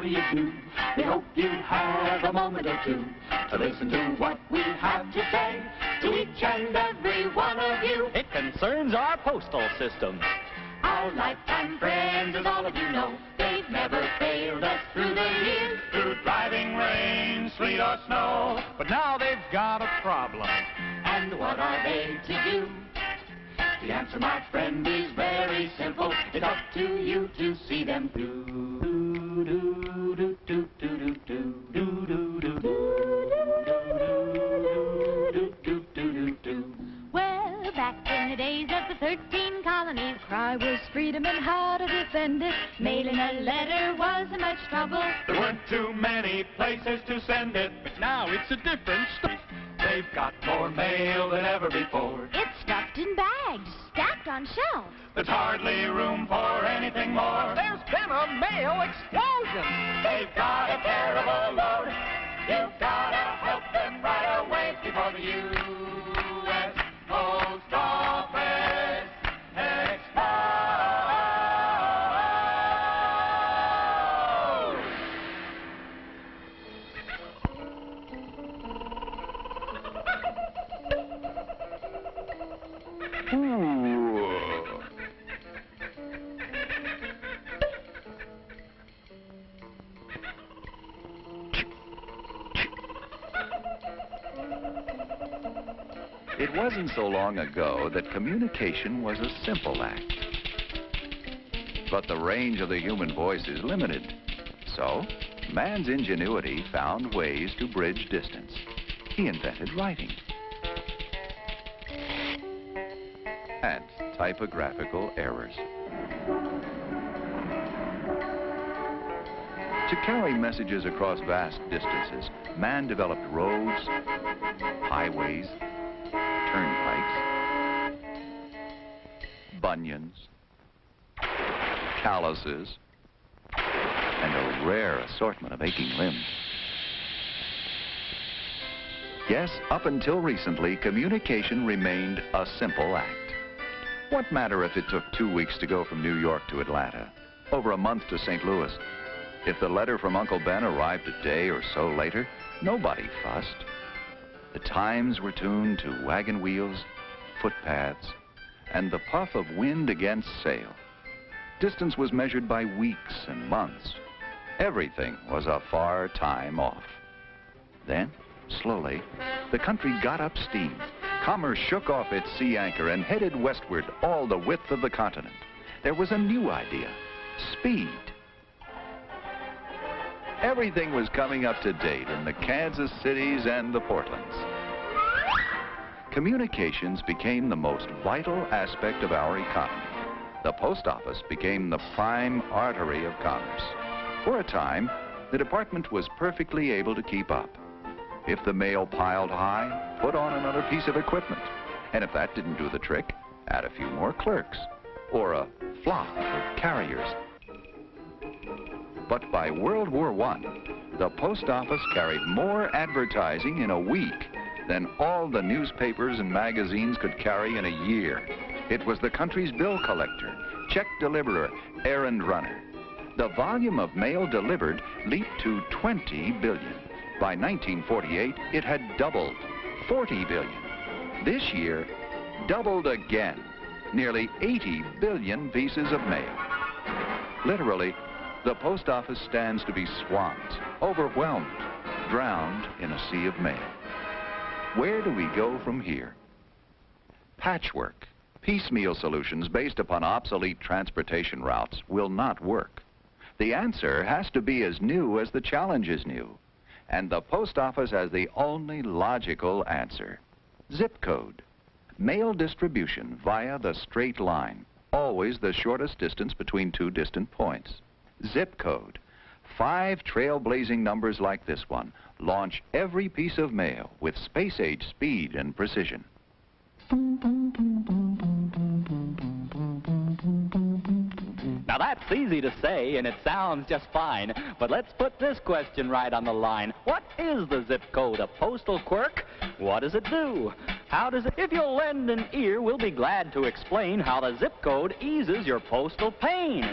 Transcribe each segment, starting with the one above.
do you do? We hope you have a moment or two to listen to what we have to say to each and every one of you. It concerns our postal system. Our lifetime friends, as all of you know, they've never failed us through the years, through driving rain, sleet or snow. But now they've got a problem. And what are they to do? The answer, my friend, is very simple. It's up to you to see them through. Well, back in the days of the 13 colonies, cry was freedom and how to defend it. Mailing a letter wasn't much trouble. There weren't too many places to send it. But now it's a different story. They've got more mail than ever before. It's stuffed in bags, stacked on shelves. There's hardly room for anything more. There's been a mail explosion. They've got a terrible load. You've got to help them right away before the U.S. Post Office explodes. It wasn't so long ago that communication was a simple act. But the range of the human voice is limited. So, man's ingenuity found ways to bridge distance. He invented writing. And typographical errors. To carry messages across vast distances, man developed roads, highways, turnpikes, bunions, calluses, and a rare assortment of aching limbs. Yes, up until recently, communication remained a simple act. What matter if it took 2 weeks to go from New York to Atlanta, over a month to St. Louis? If the letter from Uncle Ben arrived a day or so later, nobody fussed. The times were tuned to wagon wheels, footpaths, and the puff of wind against sail. Distance was measured by weeks and months. Everything was a far time off. Then, slowly, the country got up steam. Commerce shook off its sea anchor and headed westward all the width of the continent. There was a new idea: speed. Everything was coming up to date in the Kansas cities and the Portlands. Communications became the most vital aspect of our economy. The post office became the prime artery of commerce. For a time, the department was perfectly able to keep up. If the mail piled high, put on another piece of equipment. And if that didn't do the trick, add a few more clerks or a flock of carriers. But by World War I, the post office carried more advertising in a week than all the newspapers and magazines could carry in a year. It was the country's bill collector, check deliverer, errand runner. The volume of mail delivered leaped to 20 billion. By 1948, it had doubled, 40 billion. This year, doubled again, nearly 80 billion pieces of mail. Literally, the post office stands to be swamped, overwhelmed, drowned in a sea of mail. Where do we go from here? Patchwork, piecemeal solutions based upon obsolete transportation routes will not work. The answer has to be as new as the challenge is new. And the post office has the only logical answer: zip code. Mail distribution via the straight line, always the shortest distance between two distant points. Zip code. 5 trailblazing numbers like this one launch every piece of mail with space-age speed and precision. Now that's easy to say and it sounds just fine, but let's put this question right on the line. What is the zip code? A postal quirk? What does it do? How does it? If you'll lend an ear, we'll be glad to explain how the zip code eases your postal pain.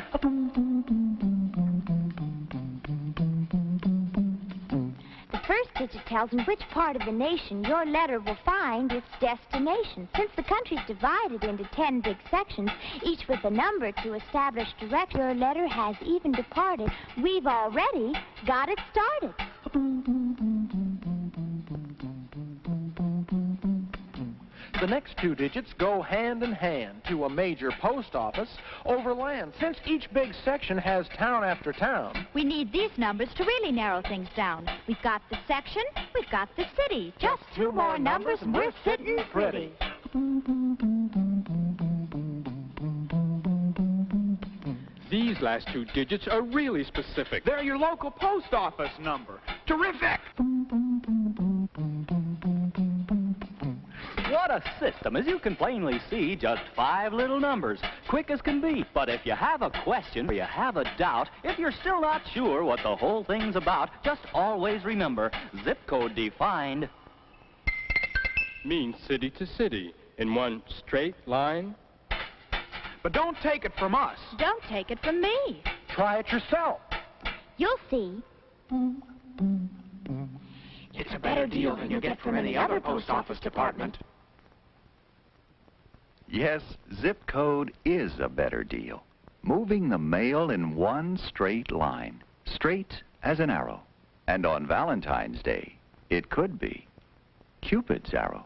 first digit tells in which part of the nation your letter will find its destination. Since the country's divided into 10 big sections, each with a number to establish direct, your letter has even departed. We've already got it started. The next 2 digits go hand in hand to a major post office over land. Since each big section has town after town, We need these numbers to really narrow things down. We've got the section, we've got the city. Just 2 more numbers and we're sitting pretty. These last 2 digits are really specific. They're your local post office number. Terrific! What a system. As you can plainly see, just 5 little numbers. Quick as can be. But if you have a question or you have a doubt, if you're still not sure what the whole thing's about, just always remember, zip code defined Means city to city in one straight line. But don't take it from us. Don't take it from me. try it yourself. You'll see. It's a better deal than you get from any other post office department. Yes, zip code is a better deal. Moving the mail in one straight line, straight as an arrow. And on Valentine's Day, it could be Cupid's arrow.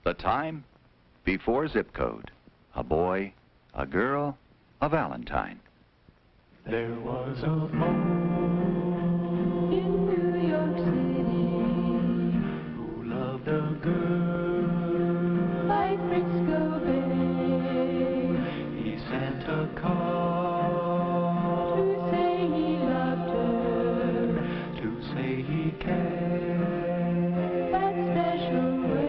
The time before zip code. A boy, a girl, a Valentine. There was a boy in New York City who loved a girl by Frisco Bay. He sent a card to say he loved her, to say he cared that special way.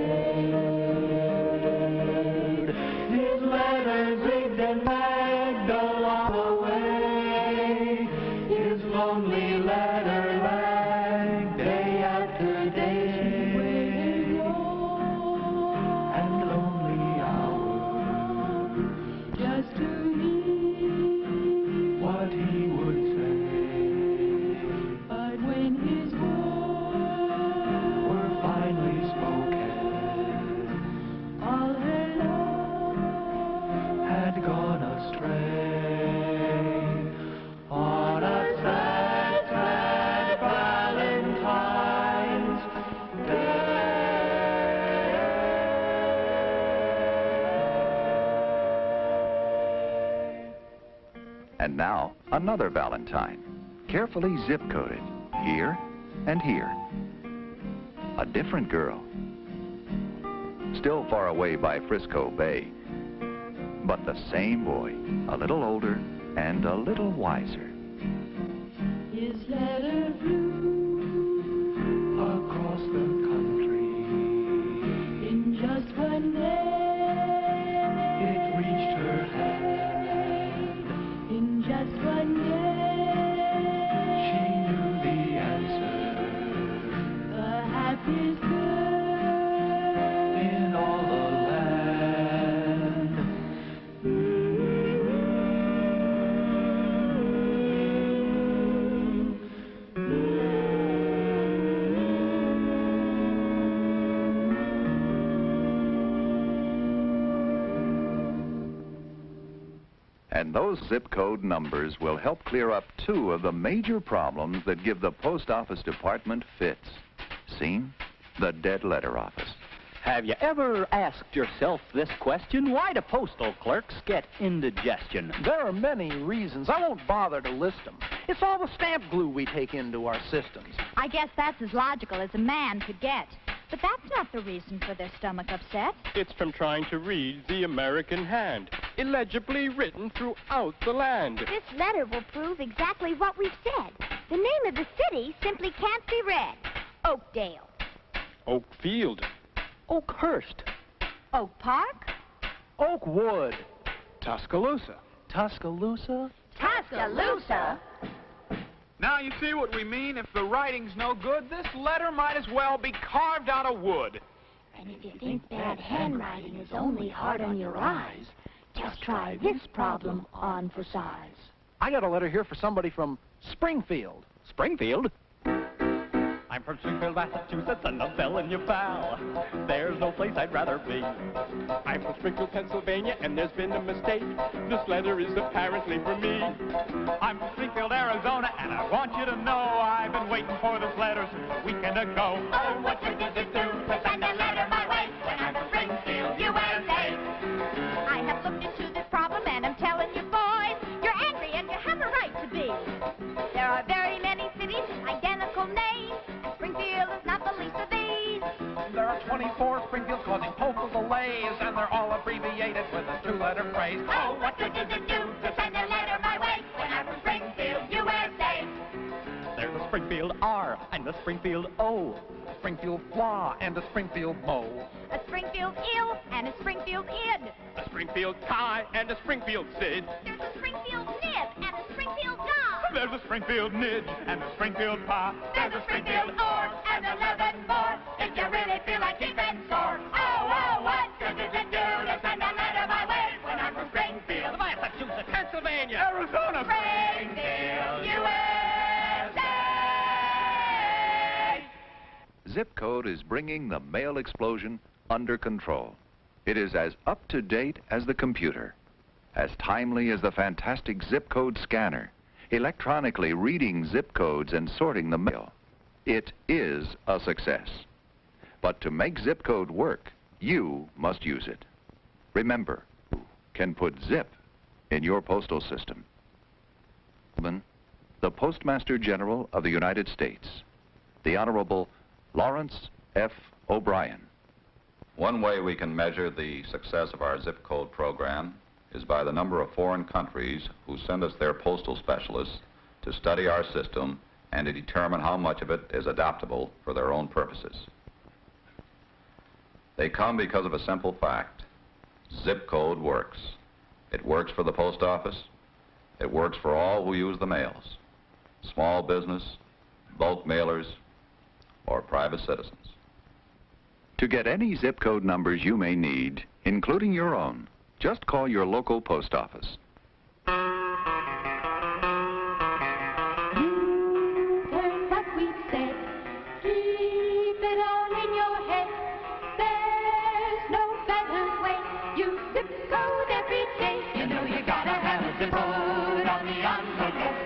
His letters rigged and bagged along the way. His lonely letter lagged day after day. And lonely hours just to hear what he would say. But when his words were finally spoken, all her love had gone astray. On a sad, sad Valentine's Day. And now, another Valentine, carefully zip-coded, here and here. A different girl, still far away by Frisco Bay, but the same boy, a little older and a little wiser. His letter flew across the country in just one day. It reached her hand in just one day. She knew the answer, the happiest girl in all the land. And those zip code numbers will help clear up 2 of the major problems that give the post office department fits. Seen? The dead letter office. Have you ever asked yourself this question? Why do postal clerks get indigestion? There are many reasons. I won't bother to list them. It's all the stamp glue we take into our systems. I guess that's as logical as a man could get. But that's not the reason for their stomach upset. It's from trying to read the American hand, illegibly written throughout the land. This letter will prove exactly what we've said. The name of the city simply can't be read. Oakdale. Oakfield. Oakhurst. Oak Park? Oakwood. Tuscaloosa. Tuscaloosa? Tuscaloosa. Now you see what we mean? If the writing's no good, this letter might as well be carved out of wood. And if you think bad handwriting is only hard on your eyes, just try this problem on for size. I got a letter here for somebody from Springfield. Springfield? I'm from Springfield, Massachusetts, and I'm telling you, pal, there's no place I'd rather be. I'm from Springfield, Pennsylvania, and there's been a mistake. This letter is apparently for me. I'm from Springfield, Arizona, and I want you to know I've been waiting for this letter since a weekend ago. Oh, what good does it do to send a letter my way when I'm from Springfield, USA? I have looked into this problem, and I'm telling you, boys, you're angry and you have a right to be. There are very many cities, identical names, and Springfield is not the least of these. There are 24 Springfields causing postal delays, and they're all abbreviated with a two-letter phrase. Oh, what good does it do to send a letter my way when I'm from Springfield, USA? There's a Springfield R and a Springfield O. A Springfield flaw and a Springfield mow. A Springfield ill and a Springfield id. A Springfield Kai and a Springfield Sid. There's a Springfield nib and a Springfield dog. There's a Springfield nidge and a Springfield pie. There's a Springfield or and 11 more if you really feel like keeping score. Oh, what good does it do to send a letter my way when I'm from Springfield, Massachusetts, Pennsylvania, Arizona. Springfield, USA? Zip code is bringing the mail explosion under control. It is as up-to-date as the computer, as timely as the fantastic zip code scanner, electronically reading zip codes and sorting the mail. It is a success. But to make zip code work, you must use it. Remember, you can put zip in your postal system. The Postmaster General of the United States, the Honorable Lawrence F. O'Brien. One way we can measure the success of our zip code program is by the number of foreign countries who send us their postal specialists to study our system and to determine how much of it is adaptable for their own purposes. They come because of a simple fact. Zip code works. It works for the post office. It works for all who use the mails. Small business, bulk mailers, or private citizens. To get any zip code numbers you may need, including your own, just call your local post office. You heard what we said. Keep it all in your head. There's no better way. Use zip code every day. You know you gotta have a zip code on the envelope.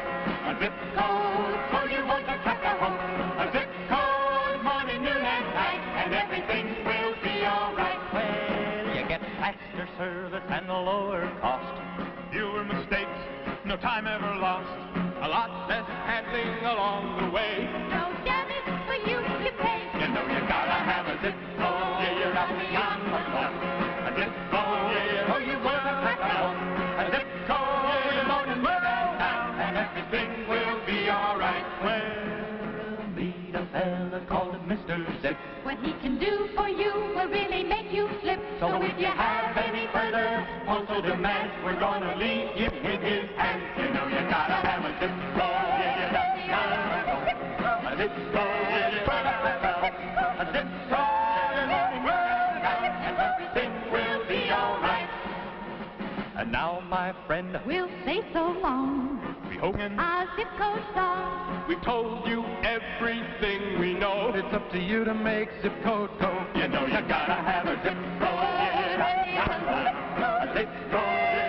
A zip code so you won't attract a hope. A zip code morning, noon, and night, and everything will be all right. Well, you get faster service and a lower cost. Fewer mistakes, no time ever lost. A lot less handling along the way. No damage for you to pay. You know you gotta have a zip code. Yeah, you're out beyond the clock. A zip code, yeah, oh, you won't attract a hope. A zip code, yeah, you're morning, noon, and night, and everything will be all right. Well, meet a fella called Mr. Zip. What he can do for you will really make you flip. So if you have any further postal demands, we're gonna leave you in his hands. You know you gotta have a zip code. Yeah, you gotta have a zip code. Yeah, you gotta have a zip code. And everything will be all right. And now, my friend, We'll say so long. We hope Our zip code song. We've told you everything we know. It's up to you to make zip code go. you know you gotta have a zip code. Yeah, you gotta have a zip code.